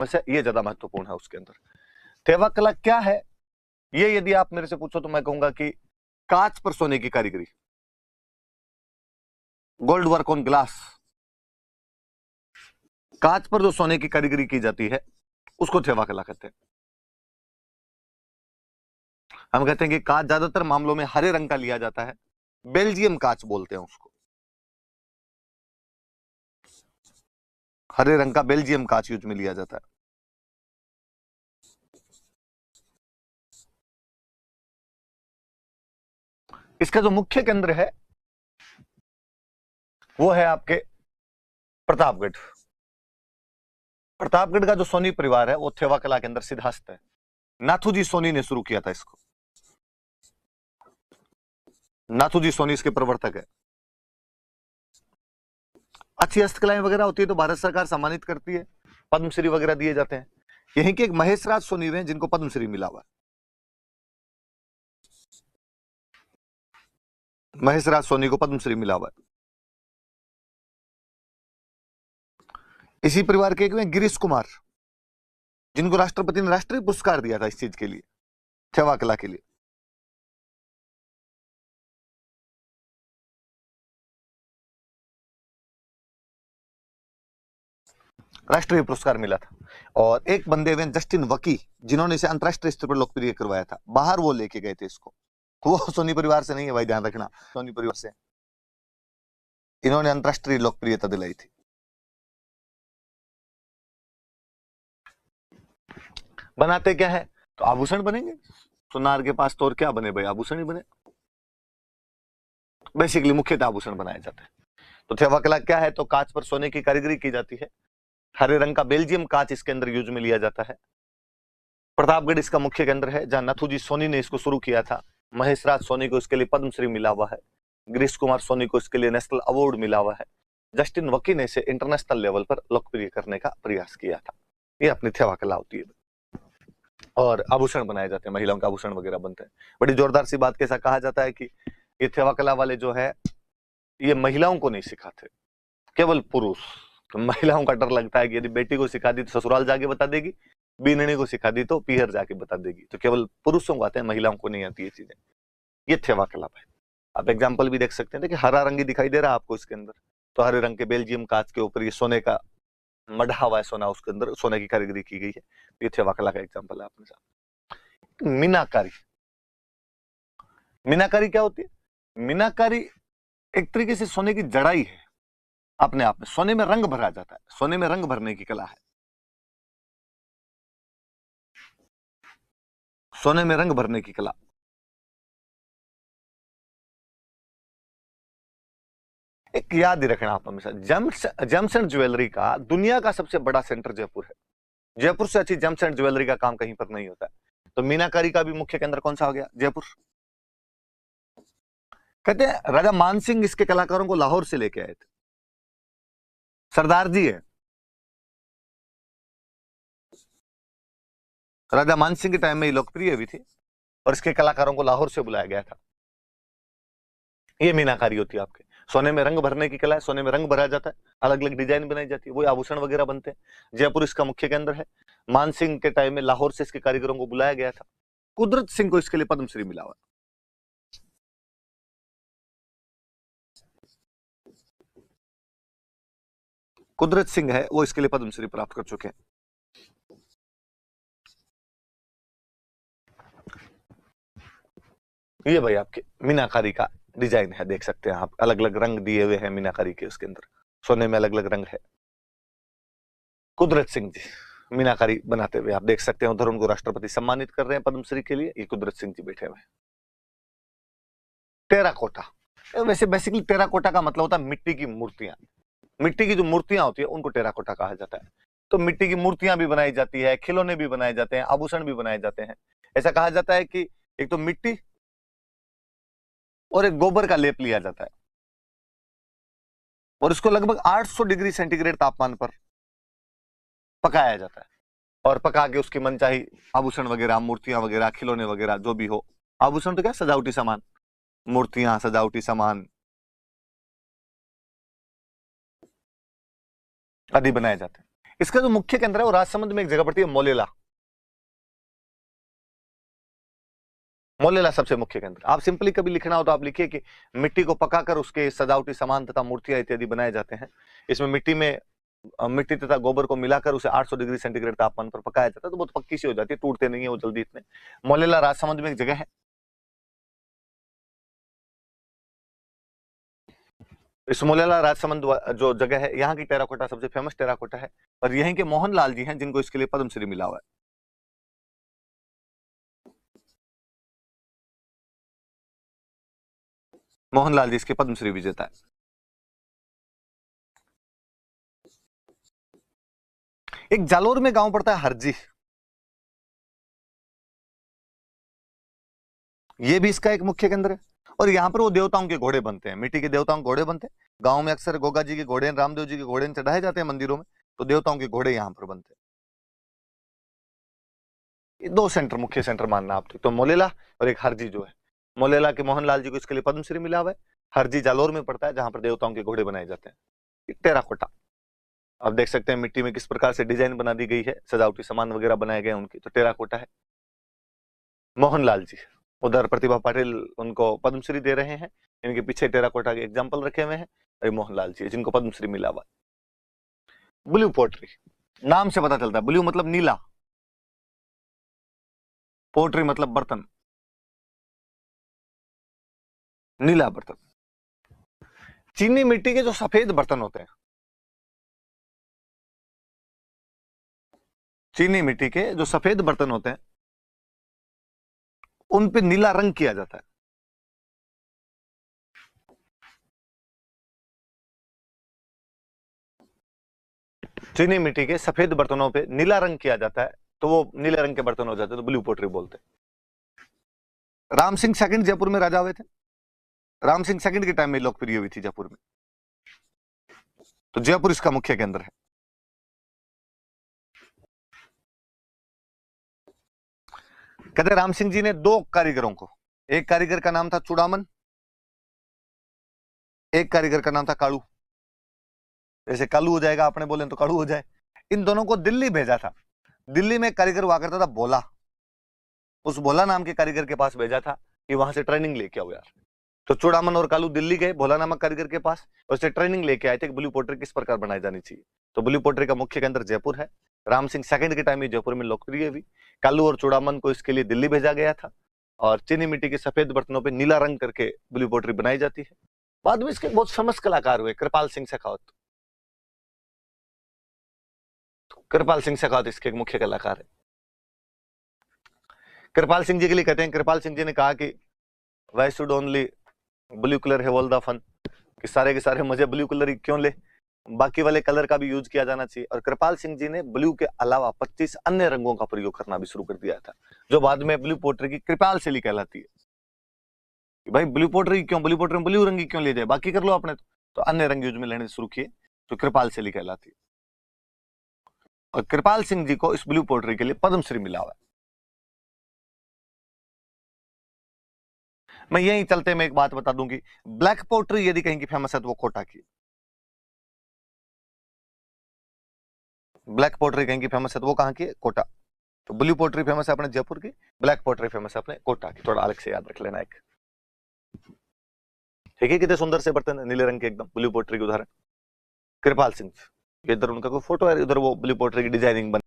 वैसे ये ज्यादा महत्वपूर्ण है उसके अंदर। थेवा कला क्या है, ये यदि आप मेरे से पूछो तो मैं कहूंगा कि कांच पर सोने की कारीगरी, गोल्ड वर्क ऑन ग्लास, कांच पर जो सोने की कारीगरी की जाती है उसको थेवा कला कहते हैं। हम कहते हैं कि कांच ज्यादातर मामलों में हरे रंग का लिया जाता है, बेल्जियम कांच बोलते हैं उसको, हरे रंग का बेल्जियम कांच यूज में लिया जाता है। इसका जो मुख्य केंद्र है वो है आपके प्रतापगढ़। प्रतापगढ़ का जो सोनी परिवार है वो थेवा कला के अंदर सिद्धास्त है। नाथूजी सोनी ने शुरू किया था इसको, नाथूजी सोनी इसके प्रवर्तक है। अच्छी हस्तकलाएं वगैरह होती है तो भारत सरकार सम्मानित करती है, पद्मश्री वगैरह दिए जाते हैं। यहीं के एक महेशराज सोनी हैं जिनको पद्मश्री मिला हुआ है, महेशराज सोनी को पद्मश्री मिला हुआ है। इसी परिवार के एक में गिरीश कुमार, जिनको राष्ट्रपति ने राष्ट्रीय पुरस्कार दिया था इस चीज के लिए, थेवा कला के लिए। राष्ट्रीय पुरस्कार मिला था। और एक बंदे हुए जस्टिन वकी, जिन्होंने इसे अंतरराष्ट्रीय स्तर पर लोकप्रिय करवाया था, बाहर वो लेके गए थे इसको। वो सोनी परिवार से नहीं है भाई, ध्यान रखना, सोनी परिवार से इन्होंने अंतरराष्ट्रीय लोकप्रियता दिलाई थी। बनाते क्या है तो आभूषण बनेंगे, सुनार के पास तो और क्या बने भाई, आभूषण ही बने। बेसिकली मुख्यतः आभूषण बनाए जाते हैं। तो थेवा कला क्या है तो कांच पर सोने की कारीगरी की जाती है, हरे रंग का बेल्जियम कांच इसके अंदर यूज में लिया जाता है। प्रतापगढ़ इसका मुख्य केंद्र है जहां नाथूजी सोनी ने इसको शुरू किया था। महेशराज सोनी को इसके लिए पद्मश्री मिला हुआ है, गिरीश कुमार सोनी को इसके लिए नेशनल अवार्ड मिला हुआ है, जस्टिन वकी ने इसे इंटरनेशनल लेवल पर लोकप्रिय करने का प्रयास किया था। ये अपनी थेवा कला होती है। और आभूषण बनाए जाते हैं, महिलाओं के आभूषण वगैरह बनते हैं। बड़ी जोरदार सी बात कैसा कहा जाता है कि ये थेवा कला वाले जो है ये महिलाओं को नहीं सिखाते, केवल पुरुष। तो महिलाओं का डर लगता है कि यदि बेटी को सिखा दी तो ससुराल जाके बता देगी, बीननी को सिखा दी तो पीहर जाके बता देगी। तो केवल पुरुषों को आते हैं, महिलाओं को नहीं आती ये चीजें। ये थेवा कला है। आप एग्जाम्पल भी देख सकते हैं कि हरा रंग दिखाई दे रहा है आपको इसके अंदर, तो हरे रंग के बेल्जियम कांच के ऊपर ये सोने का मढ़ा हुआ है, सोना उसके अंदर सोने की कारीगरी की गई है। ये थेवा कला का एग्जाम्पल है अपने साथ। मीनाकारी, मीनाकारी क्या होती है? मीनाकारी एक तरीके से सोने की जड़ाई है अपने आप में, सोने में रंग भरा जाता है, सोने में रंग भरने की कला है, सोने में रंग भरने की कला। एक याद ही रखना आप हमेशा, जेम्स एंड ज्वेलरी का दुनिया का सबसे बड़ा सेंटर जयपुर है। जयपुर से अच्छी जेम्स एंड ज्वेलरी का काम कहीं पर नहीं होता है। तो मीनाकारी का भी मुख्य केंद्र कौन सा हो गया? जयपुर। कहते हैं राजा मानसिंह इसके कलाकारों को लाहौर से लेके आए थे। सरदार जी है, राजा मानसिंह के टाइम में ये लोकप्रिय भी थी और इसके कलाकारों को लाहौर से बुलाया गया था। ये मीनाकारी होती है आपके, सोने में रंग भरने की कला है, सोने में रंग भरा जाता है, अलग अलग डिजाइन बनाई जाती है, वो आभूषण वगैरह बनते हैं। जयपुर इसका मुख्य केंद्र है। मानसिंह के टाइम में लाहौर से इसके कारीगरों को बुलाया गया था। कुदरत सिंह को इसके लिए पद्मश्री मिला हुआ। कुदरत सिंह है वो इसके लिए पद्मश्री प्राप्त कर चुके हैं। ये भाई आपके मीनाकारी का डिजाइन है, देख सकते हैं आप, अलग अलग रंग दिए हुए हैं मीनाकारी के, उसके अंदर सोने में अलग अलग रंग है। कुदरत सिंह जी मीनाकारी बनाते हुए आप देख सकते हैं, उधर उनको राष्ट्रपति सम्मानित कर रहे हैं पद्मश्री के लिए। ये कुदरत सिंह जी बैठे हुए। टेराकोटा, वैसे बेसिकली टेराकोटा का मतलब होता है मिट्टी की मूर्तियां। मिट्टी की जो मूर्तियां होती है उनको टेराकोटा कहा जाता है। तो मिट्टी की मूर्तियां भी बनाई जाती है, खिलौने भी बनाए जाते हैं, आभूषण भी बनाए जाते हैं। ऐसा कहा जाता है कि एक तो मिट्टी और एक गोबर का लेप लिया जाता है और इसको लगभग 800 डिग्री सेंटीग्रेड तापमान पर पकाया जाता है और पका के उसकी मनचाही आभूषण वगैरह, मूर्तियां वगैरह, खिलौने वगैरह जो भी हो, आभूषण तो क्या सजावटी सामान, मूर्तियां, सजावटी सामान आदि बनाए जाते हैं। इसका जो मुख्य केंद्र है वो राजसमंद में एक जगह पड़ती है मोलेला। मोलेला सबसे मुख्य केंद्र। आप सिंपली कभी लिखना हो तो आप लिखिए कि मिट्टी को पकाकर उसके सजावटी सामान तथा मूर्तियां इत्यादि बनाए जाते हैं। इसमें मिट्टी तथा गोबर को मिलाकर उसे 800 डिग्री सेंटीग्रेड तापमान पर पकाया जाता है, तो बहुत पक्की सी हो जाती है, टूटते नहीं है वो जल्दी इतने। मोलेला राजसमंद में एक जगह है। इस मोलेला राजसमंद जो जगह है, यहाँ की टेराकोटा सबसे फेमस टेराकोटा है, और यहीं के मोहनलाल जी हैं जिनको इसके लिए पद्मश्री मिला हुआ है। मोहनलाल जी इसके पद्मश्री विजेता है। एक जालोर में गांव पड़ता है हरजी, ये भी इसका एक मुख्य केंद्र है। और यहाँ पर वो देवताओं के घोड़े बनते हैं, मिट्टी के देवताओं के घोड़े बनते हैं। गांव में अक्सर गोगा जी के घोड़े, रामदेव जी के घोड़े चढ़ाए जाते हैं मंदिरों में, तो देवताओं के घोड़े यहाँ पर बनते हैं। ये दो सेंटर, मुख्य सेंटर मानना आप, तो मोलेला और एक हरजी जो है। मोलेला के मोहनलाल जी को इसके लिए पद्मश्री मिला हुआ है। हरजी जालोर में पड़ता है जहां पर देवताओं के घोड़े बनाए जाते हैं। टेराकोटा आप देख सकते हैं मिट्टी में किस प्रकार से डिजाइन बना दी गई है, सजावटी सामान वगैरह बनाए गए उनकी, तो टेराकोटा है। मोहनलाल जी, उधर प्रतिभा पाटिल उनको पद्मश्री दे रहे हैं, इनके पीछे टेराकोटा के एग्जाम्पल रखे हुए हैं। अरे मोहनलाल जी जिनको पद्मश्री मिला हुआ। ब्लू पोट्री, नाम से पता चलता है, ब्लू मतलब नीला, पोट्री मतलब बर्तन, नीला बर्तन। चीनी मिट्टी के जो सफेद बर्तन होते हैं, चीनी मिट्टी के जो सफेद बर्तन होते हैं उन पे नीला रंग किया जाता है। चीनी मिट्टी के सफेद बर्तनों पे नीला रंग किया जाता है, तो वो नीले रंग के बर्तन हो जाते हैं, तो ब्लू पोट्री बोलते हैं। राम सिंह सेकंड जयपुर में राजा हुए थे। राम सिंह सेकंड के टाइम में लोकप्रिय हुई थी जयपुर में, तो जयपुर इसका मुख्य केंद्र है। कहते राम सिंह जी ने दो कारीगरों को, एक कारीगर का नाम था चूड़ामन, एक कारीगर का नाम था कालू। जैसे कालू हो जाएगा, आपने बोले तो कालू हो जाए। इन दोनों को दिल्ली भेजा था। दिल्ली में एक कारीगर हुआ करता था भोला, उस भोला नाम के कारीगर के पास भेजा था कि वहां से ट्रेनिंग लेके आओ यार। तो चूड़ामन और कालू दिल्ली गए भोला नामक कारीगर के पास, उससे ट्रेनिंग लेके आए थे कि ब्लू पोट्री किस प्रकार बनाई जानी चाहिए। तो ब्लू पोट्री का मुख्य केंद्र जयपुर है। राम सिंह सेकंड के टाइम में जयपुर में लोकप्रिय हुई। कालू और चूड़ामन को इसके लिए दिल्ली भेजा गया था, और चीनी मिट्टी के सफेद बर्तनों पर नीला रंग करके ब्लू पोट्री बनाई जाती है। बाद में इसके बहुत फेमस कलाकार हुए, कृपाल सिंह शेखावत। कृपाल सिंह शेखावत इसके मुख्य कलाकार है। कृपाल सिंह जी के लिए कहते हैं, कृपाल सिंह जी ने कहा कि why should only blue colour है ऑल द फन, कि सारे के सारे मजे ब्लू कलर ही क्यों ले, बाकी वाले कलर का भी यूज किया जाना चाहिए। और कृपाल सिंह जी ने ब्लू के अलावा 25 अन्य रंगों का प्रयोग करना भी शुरू कर दिया था, जो बाद में ब्लू पोट्री की कृपाल शैली कहलाती है। कि भाई ब्लू पोट्री क्यों, ब्लू पोट्री में ब्लू रंग क्यों ले जाए, बाकी कर लो आपने, तो अन्य रंग यूज में लेने शुरू किए, तो कृपाल शैली कहलाती है। और कृपाल सिंह जी को इस ब्लू पोट्री के लिए पद्मश्री मिला हुआ है। मैं यही चलते मैं एक बात बता दूं कि ब्लैक पोट्री यदि कहीं की फेमस है तो वो कोटा की। ब्लैक पोट्री कहीं की फेमस है तो वो कहां की है, कोटा। तो ब्लू पोट्री फेमस है अपने जयपुर की, ब्लैक पोट्री फेमस है अपने कोटा की। थोड़ा अलग से याद रख लेना एक, ठीक है। कितने सुंदर से बर्तन है, नीले रंग के एकदम, ब्लू पोट्री के उदाहरण कृपाल सिंह। इधर उनका कोई फोटो है, इधर वो ब्लू पोट्री की डिजाइनिंग